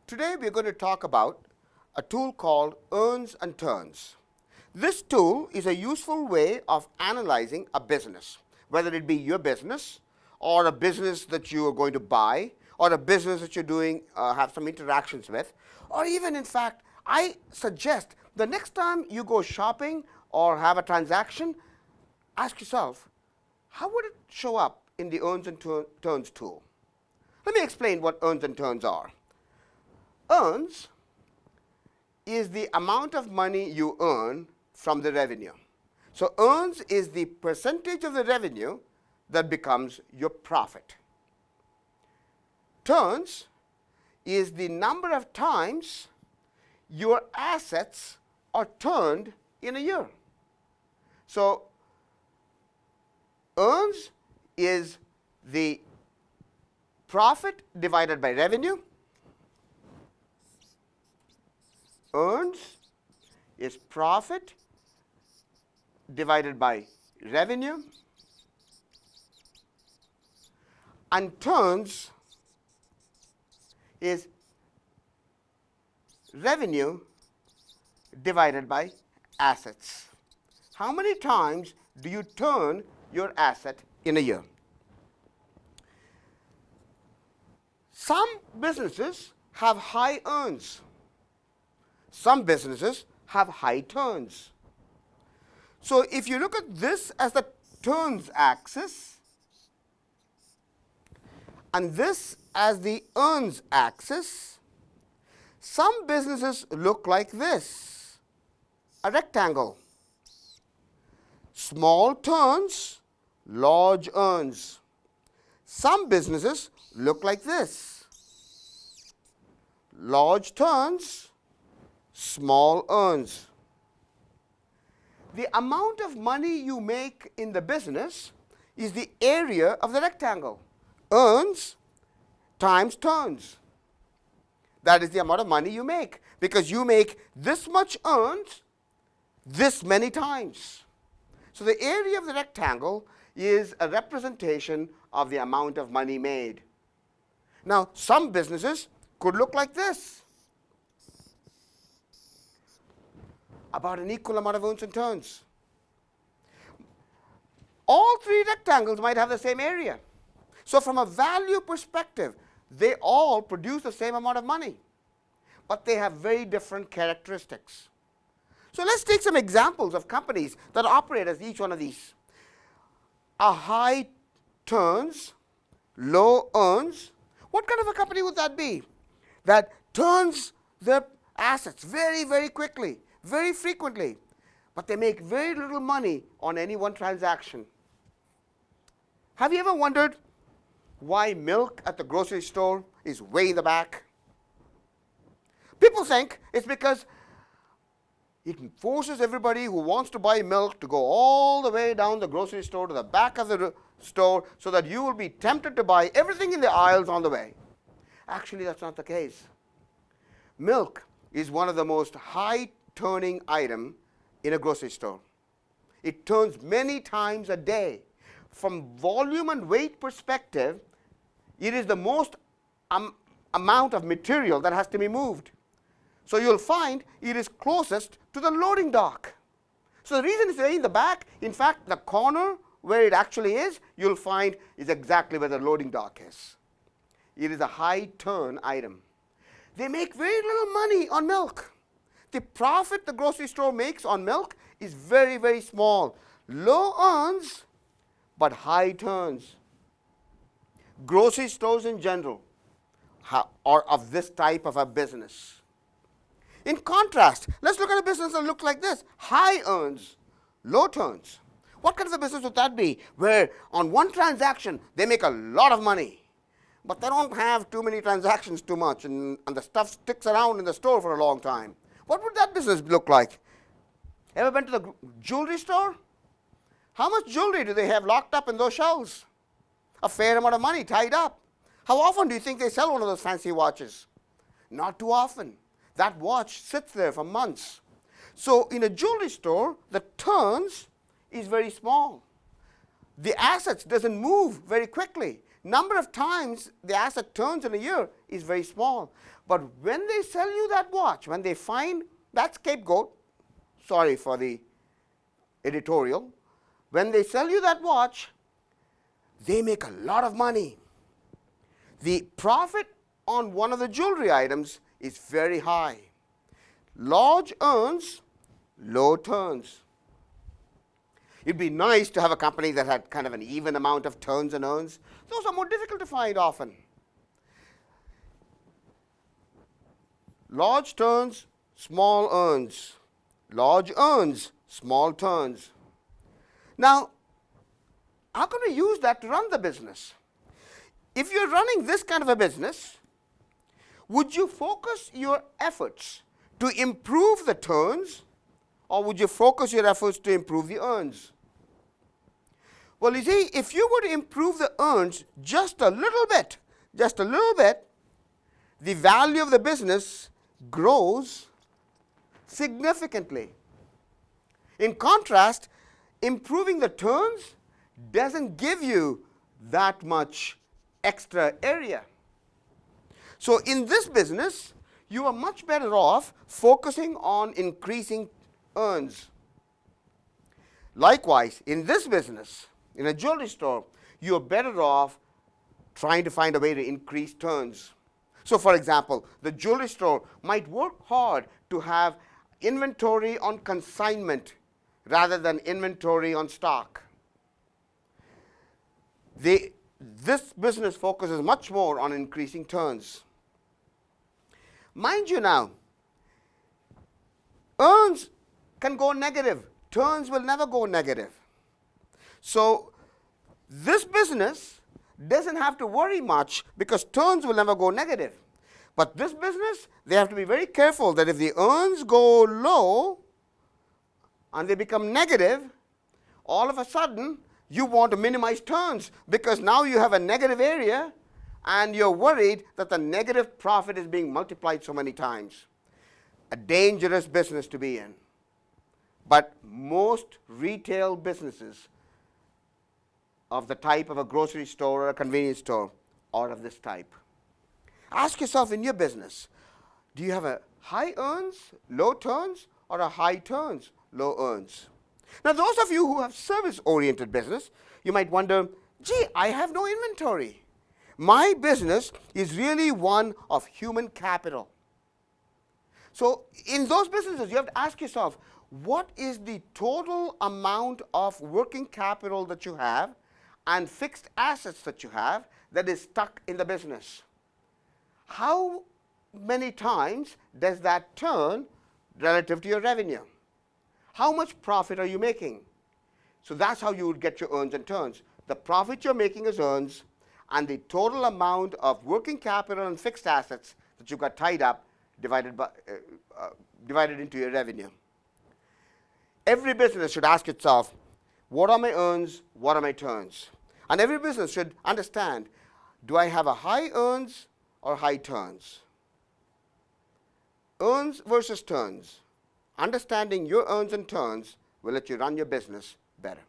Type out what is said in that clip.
Today we are going to talk about a tool called earns and turns. This tool is a useful way of analyzing a business, whether it be your business or a business that you are going to buy or a business that you're doing, have some interactions with, or even in fact, I suggest the next time you go shopping or have a transaction, ask yourself, how would it show up in the earns and turns tool? Let me explain what earns and turns are. Earns is the amount of money you earn from the revenue. So earns is the percentage of the revenue that becomes your profit. Turns is the number of times your assets are turned in a year. So earns is the profit divided by revenue. Earns is profit divided by revenue, and turns is revenue divided by assets. How many times do you turn your asset in a year? Some businesses have high earns. Some businesses have high turns. So if you look at this as the turns axis and this as the earns axis, some businesses look like this, a rectangle. Small turns, large earns. Some businesses look like this, large turns, small earns. The amount of money you make in the business is the area of the rectangle. Earns times turns. That is the amount of money you make, because you make this much earns this many times. So the area of the rectangle is a representation of the amount of money made. Now, some businesses could look like this, about an equal amount of earns and turns. All three rectangles might have the same area. So from a value perspective, they all produce the same amount of money, but they have very different characteristics. So let's take some examples of companies that operate as each one of these. A high turns, low earns. What kind of a company would that be? That turns their assets very, very quickly, very frequently, but they make very little money on any one transaction. Have you ever wondered why milk at the grocery store is way in the back? People think it's because it forces everybody who wants to buy milk to go all the way down the grocery store to the back of the store so that you will be tempted to buy everything in the aisles on the way. Actually, that's not the case. Milk is one of the most high turning item in a grocery store. It turns many times a day. From volume and weight perspective, it is the most amount of material that has to be moved. So you'll find it is closest to the loading dock. So the reason it's in the back, in fact, the corner where it actually is, you'll find is exactly where the loading dock is. It is a high turn item. They make very little money on milk. The profit the grocery store makes on milk is very, very small. Low earns, but high turns. Grocery stores in general are of this type of a business. In contrast, let's look at a business that looks like this. High earns, low turns. What kind of a business would that be? Where on one transaction, they make a lot of money, but they don't have too many transactions too much, and the stuff sticks around in the store for a long time. What would that business look like? Ever been to the jewelry store? How much jewelry do they have locked up in those shelves? A fair amount of money tied up. How often do you think they sell one of those fancy watches? Not too often. That watch sits there for months. So in a jewelry store, the turns is very small. The assets doesn't move very quickly. number of times the asset turns in a year is very small. But when they sell you that watch, when they find that scapegoat, sorry for the editorial, when they sell you that watch, they make a lot of money. The profit on one of the jewelry items is very high. Large earns, low turns. It'd be nice to have a company that had kind of an even amount of turns and earns. Those are more difficult to find often. Large turns, small earns. Large earns, small turns. Now, how can we use that to run the business? If you're running this kind of a business, would you focus your efforts to improve the turns, or would you focus your efforts to improve the earns? Well, you see, if you were to improve the earns just a little bit, the value of the business grows significantly. In contrast, improving the turns doesn't give you that much extra area. So in this business, you are much better off focusing on increasing earns. Likewise, in this business, in a jewelry store, you are better off trying to find a way to increase turns. So for example, the jewelry store might work hard to have inventory on consignment rather than inventory on stock. This business focuses much more on increasing turns. Mind you now, earns can go negative. Turns will never go negative. So this business doesn't have to worry much because turns will never go negative. But this business, they have to be very careful that if the earns go low and they become negative, all of a sudden you want to minimize turns because now you have a negative area and you're worried that the negative profit is being multiplied so many times. A dangerous business to be in. But most retail businesses of the type of a grocery store or a convenience store are of this type. Ask yourself in your business, do you have a high earns, low turns, or a high turns, low earns? Now those of you who have service-oriented business, you might wonder, gee, I have no inventory. My business is really one of human capital. So in those businesses, you have to ask yourself, what is the total amount of working capital that you have and fixed assets that you have that is stuck in the business? How many times does that turn relative to your revenue? How much profit are you making? So that's how you would get your earns and turns. The profit you're making is earns, and the total amount of working capital and fixed assets that you've got tied up divided into your revenue. Every business should ask itself, what are my earns, what are my turns? And every business should understand, do I have a high earns or high turns? Earns versus turns. Understanding your earns and turns will let you run your business better.